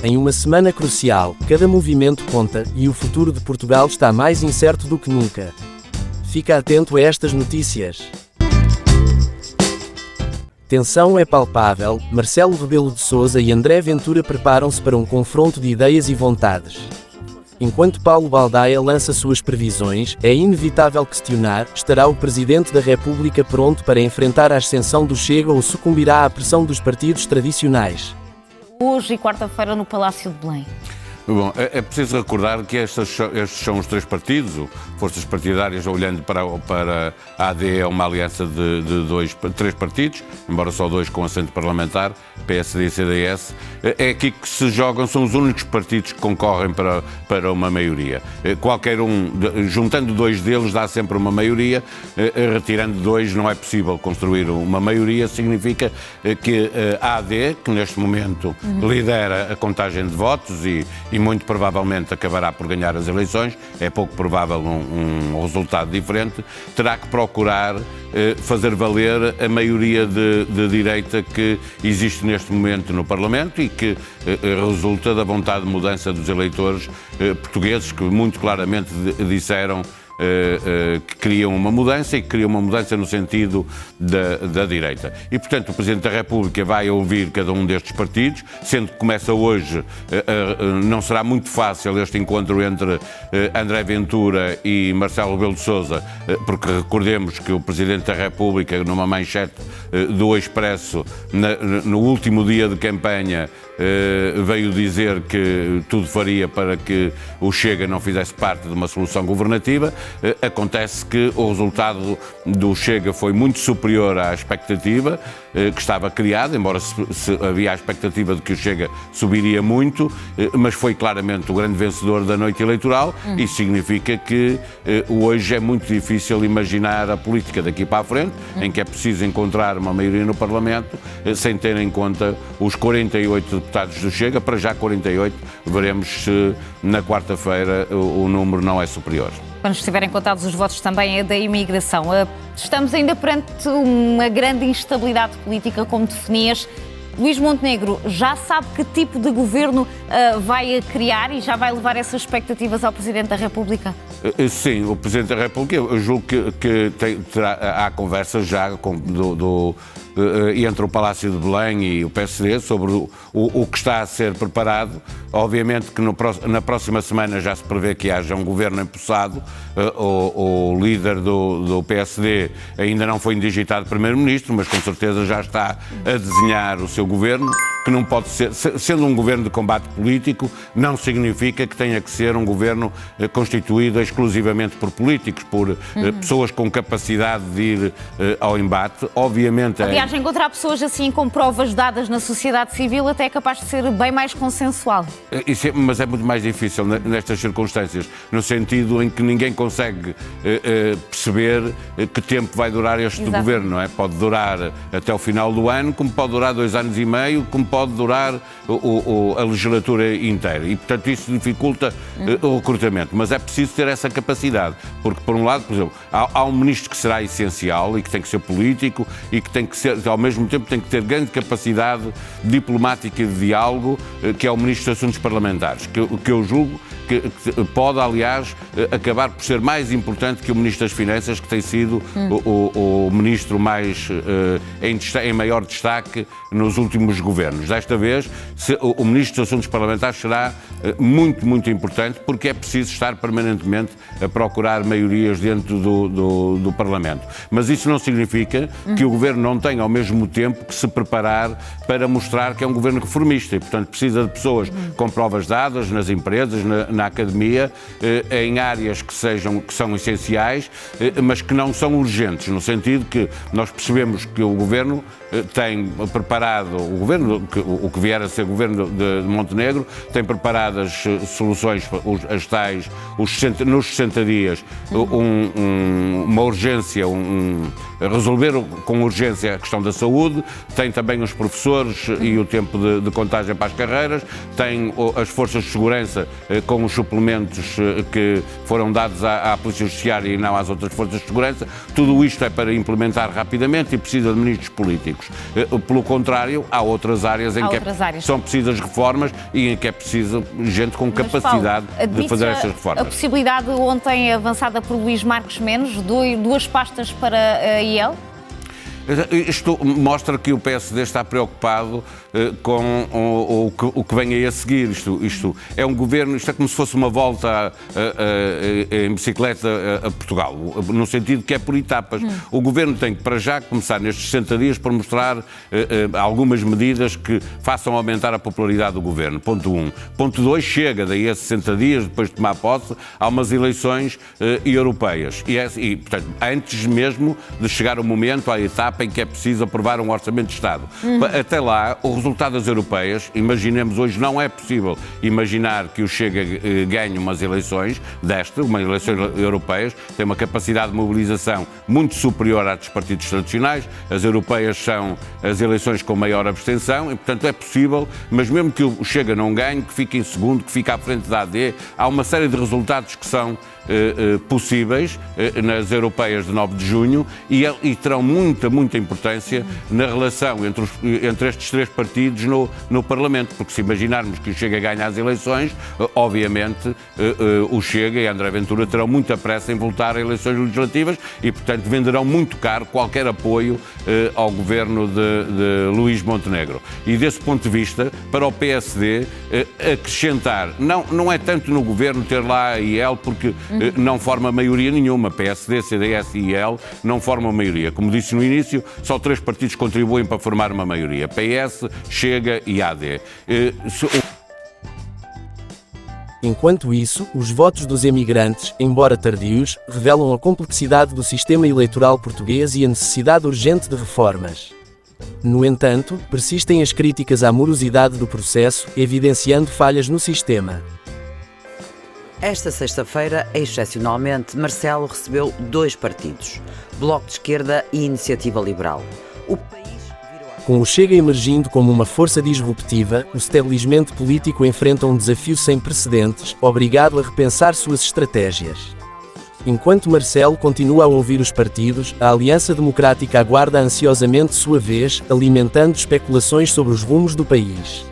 Em uma semana crucial, cada movimento conta, e o futuro de Portugal está mais incerto do que nunca. Fica atento a estas notícias. Tensão é palpável, Marcelo Rebelo de Sousa e André Ventura preparam-se para um confronto de ideias e vontades. Enquanto Paulo Baldaia lança suas previsões, é inevitável questionar: estará o Presidente da República pronto para enfrentar a ascensão do Chega ou sucumbirá à pressão dos partidos tradicionais? Hoje e quarta-feira no Palácio de Belém. Bom, é preciso recordar que estes são os três partidos, forças partidárias, olhando para a AD, é uma aliança de três partidos, embora só dois com assento parlamentar, PSD e CDS. É aqui que se jogam, são os únicos partidos que concorrem para uma maioria. Qualquer um, juntando dois deles, dá sempre uma maioria, retirando dois não é possível construir uma maioria. Significa que a AD, que neste momento lidera a contagem de votos e muito provavelmente acabará por ganhar as eleições, é pouco provável um resultado diferente, terá que procurar fazer valer a maioria de direita que existe neste momento no Parlamento e que resulta da vontade de mudança dos eleitores portugueses, que muito claramente disseram que queriam uma mudança e que queriam uma mudança no sentido da direita. E, portanto, o Presidente da República vai ouvir cada um destes partidos, sendo que começa hoje, não será muito fácil este encontro entre André Ventura e Marcelo Rebelo de Sousa, porque recordemos que o Presidente da República, numa manchete do Expresso, no último dia de campanha, veio dizer que tudo faria para que o Chega não fizesse parte de uma solução governativa. Acontece que o resultado do Chega foi muito superior à expectativa que estava criada, embora havia a expectativa de que o Chega subiria muito, mas foi claramente o grande vencedor da noite eleitoral. Isso significa que hoje é muito difícil imaginar a política daqui para a frente, em que é preciso encontrar uma maioria no Parlamento, sem ter em conta os 48 deputados do Chega. Para já 48, veremos se na quarta-feira o número não é superior. Quando estiverem contados os votos também é da imigração. Estamos ainda perante uma grande instabilidade política, como definias. Luís Montenegro já sabe que tipo de governo vai criar e já vai levar essas expectativas ao Presidente da República? Sim, o Presidente da República, eu julgo que há conversas já entre o Palácio de Belém e o PSD sobre o que está a ser preparado. Obviamente que na próxima semana já se prevê que haja um governo empossado. O líder do PSD ainda não foi indigitado primeiro-ministro, mas com certeza já está a desenhar o seu governo, que não pode ser, sendo um governo de combate político, não significa que tenha que ser um governo constituído exclusivamente por políticos, por pessoas com capacidade de ir ao embate. Obviamente... Aliás, encontrar pessoas assim com provas dadas na sociedade civil até é capaz de ser bem mais consensual. Mas é muito mais difícil nestas circunstâncias, no sentido em que ninguém consegue perceber que tempo vai durar este governo, não é? Pode durar até o final do ano, como pode durar 2 anos e meio, como pode durar a legislatura inteira. E, portanto, isso dificulta o recrutamento. Mas é preciso ter essa capacidade, porque, por um lado, por exemplo, há um ministro que será essencial e que tem que ser político e que tem que ser, ao mesmo tempo, tem que ter grande capacidade diplomática e de diálogo, que é o Ministro dos Assuntos Parlamentares, que eu julgo que pode, aliás, acabar por ser mais importante que o Ministro das Finanças, que tem sido o ministro mais em maior destaque nos últimos governos. Desta vez, o Ministro dos Assuntos Parlamentares será muito, muito importante, porque é preciso estar permanentemente a procurar maiorias dentro do Parlamento. Mas isso não significa que o Governo não tenha, ao mesmo tempo, que se preparar para mostrar que é um Governo reformista e, portanto, precisa de pessoas com provas dadas nas empresas, na academia, em áreas que são essenciais, mas que não são urgentes, no sentido que nós percebemos que o Governo tem preparado, o que vier a ser o Governo de Montenegro, tem preparado as soluções, as tais, nos 60 dias, uma urgência, resolver com urgência a questão da saúde, tem também os professores e o tempo de contagem para as carreiras, tem as forças de segurança com os suplementos que foram dados à Polícia Judiciária e não às outras forças de segurança. Tudo isto é para implementar rapidamente e precisa de ministros políticos. Pelo contrário, há outras áreas áreas em são precisas reformas e em que é preciso gente com capacidade de fazer essas reformas. A possibilidade ontem avançada por Luís Marques Mendes, duas pastas para a IEL? Isto mostra que o PSD está preocupado com o que vem aí a seguir. Isto é um governo, isto é como se fosse uma volta em bicicleta a Portugal, no sentido que é por etapas. O governo tem que, para já, começar nestes 60 dias por mostrar algumas medidas que façam aumentar a popularidade do governo. Ponto 1. Ponto 2, chega daí a 60 dias, depois de tomar posse, há umas eleições europeias. E, portanto, antes mesmo de chegar o momento, à etapa em que é preciso aprovar um orçamento de Estado. Até lá, o resultado das europeias, imaginemos hoje, não é possível imaginar que o Chega ganhe umas eleições umas eleições europeias, tem uma capacidade de mobilização muito superior à dos partidos tradicionais, as europeias são as eleições com maior abstenção e, portanto, é possível, mas mesmo que o Chega não ganhe, que fique em segundo, que fique à frente da AD, há uma série de resultados que são possíveis nas europeias de 9 de junho e terão muita importância na relação entre estes três partidos no Parlamento, porque se imaginarmos que o Chega ganha as eleições, obviamente o Chega e André Ventura terão muita pressa em voltar a eleições legislativas e, portanto, venderão muito caro qualquer apoio ao governo de Luís Montenegro. E desse ponto de vista, para o PSD, acrescentar, não é tanto no governo ter lá a IEL, porque não forma maioria nenhuma. PSD, CDS e IEL não formam maioria. Como disse no início, só 3 partidos contribuem para formar uma maioria. PS, Chega e AD. Enquanto isso, os votos dos emigrantes, embora tardios, revelam a complexidade do sistema eleitoral português e a necessidade urgente de reformas. No entanto, persistem as críticas à morosidade do processo, evidenciando falhas no sistema. Esta sexta-feira, excepcionalmente, Marcelo recebeu 2 partidos, Bloco de Esquerda e Iniciativa Liberal. O país virou Com o Chega emergindo como uma força disruptiva, o estabelecimento político enfrenta um desafio sem precedentes, obrigado a repensar suas estratégias. Enquanto Marcelo continua a ouvir os partidos, a Aliança Democrática aguarda ansiosamente sua vez, alimentando especulações sobre os rumos do país.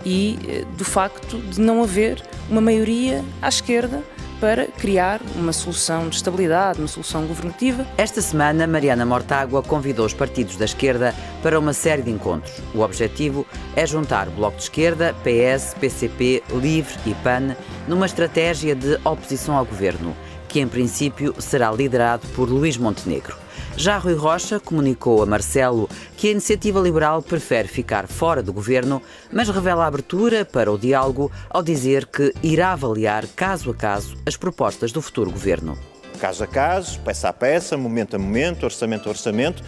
E do facto de não haver uma maioria à esquerda para criar uma solução de estabilidade, uma solução governativa. Esta semana, Mariana Mortágua convidou os partidos da esquerda para uma série de encontros. O objetivo é juntar Bloco de Esquerda, PS, PCP, LIVRE e PAN numa estratégia de oposição ao governo, que em princípio será liderado por Luís Montenegro. Já Rui Rocha comunicou a Marcelo que a Iniciativa Liberal prefere ficar fora do governo, mas revela a abertura para o diálogo ao dizer que irá avaliar caso a caso as propostas do futuro governo. Caso a caso, peça a peça, momento a momento, orçamento a orçamento,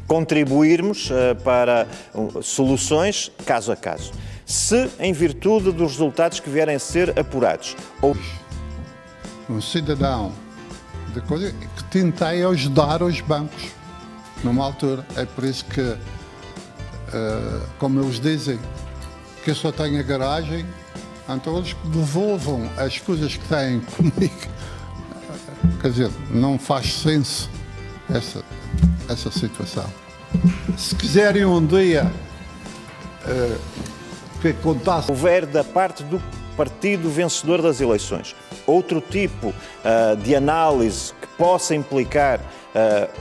contribuirmos para soluções caso a caso. Se, em virtude dos resultados que vierem a ser apurados, ou um cidadão de coisa que tentei ajudar os bancos numa altura. É por isso que, como eles dizem, que eu só tenho a garagem, então eles devolvam as coisas que têm comigo. Quer dizer, não faz senso essa situação. Se quiserem um dia que contasse... houver da parte do partido vencedor das eleições outro tipo de análise que possa implicar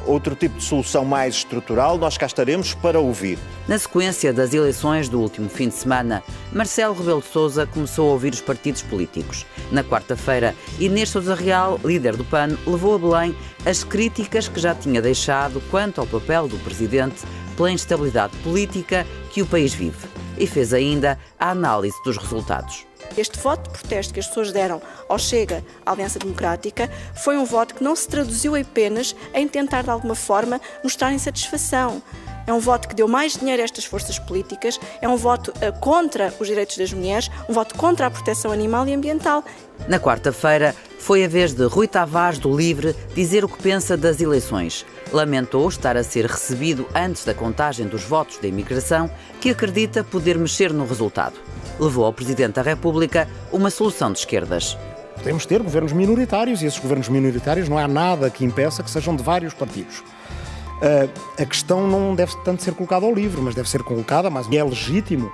outro tipo de solução mais estrutural, nós cá estaremos para ouvir. Na sequência das eleições do último fim de semana, Marcelo Rebelo de Sousa começou a ouvir os partidos políticos. Na quarta-feira, Inês Sousa Real, líder do PAN, levou a Belém as críticas que já tinha deixado quanto ao papel do presidente pela instabilidade política que o país vive. E fez ainda a análise dos resultados. Este voto de protesto que as pessoas deram ao Chega, à Aliança Democrática, foi um voto que não se traduziu apenas em tentar, de alguma forma, mostrar insatisfação. É um voto que deu mais dinheiro a estas forças políticas, é um voto contra os direitos das mulheres, um voto contra a proteção animal e ambiental. Na quarta-feira, foi a vez de Rui Tavares, do LIVRE, dizer o que pensa das eleições. Lamentou estar a ser recebido antes da contagem dos votos da imigração, que acredita poder mexer no resultado. Levou ao Presidente da República uma solução de esquerdas. Podemos ter governos minoritários e esses governos minoritários não há nada que impeça que sejam de vários partidos. A questão não deve tanto ser colocada ao livro, mas deve ser colocada, mas é legítimo,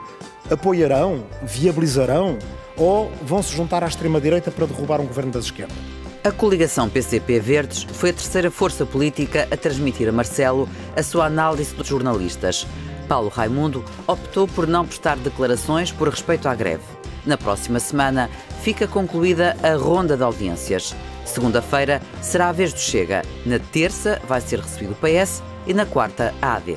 apoiarão, viabilizarão ou vão se juntar à extrema-direita para derrubar um governo das esquerdas? A coligação PCP-Verdes foi a terceira força política a transmitir a Marcelo a sua análise dos jornalistas. Paulo Raimundo optou por não prestar declarações por respeito à greve. Na próxima semana fica concluída a ronda de audiências. Segunda-feira será a vez do Chega. Na terça vai ser recebido o PS e na quarta a AD.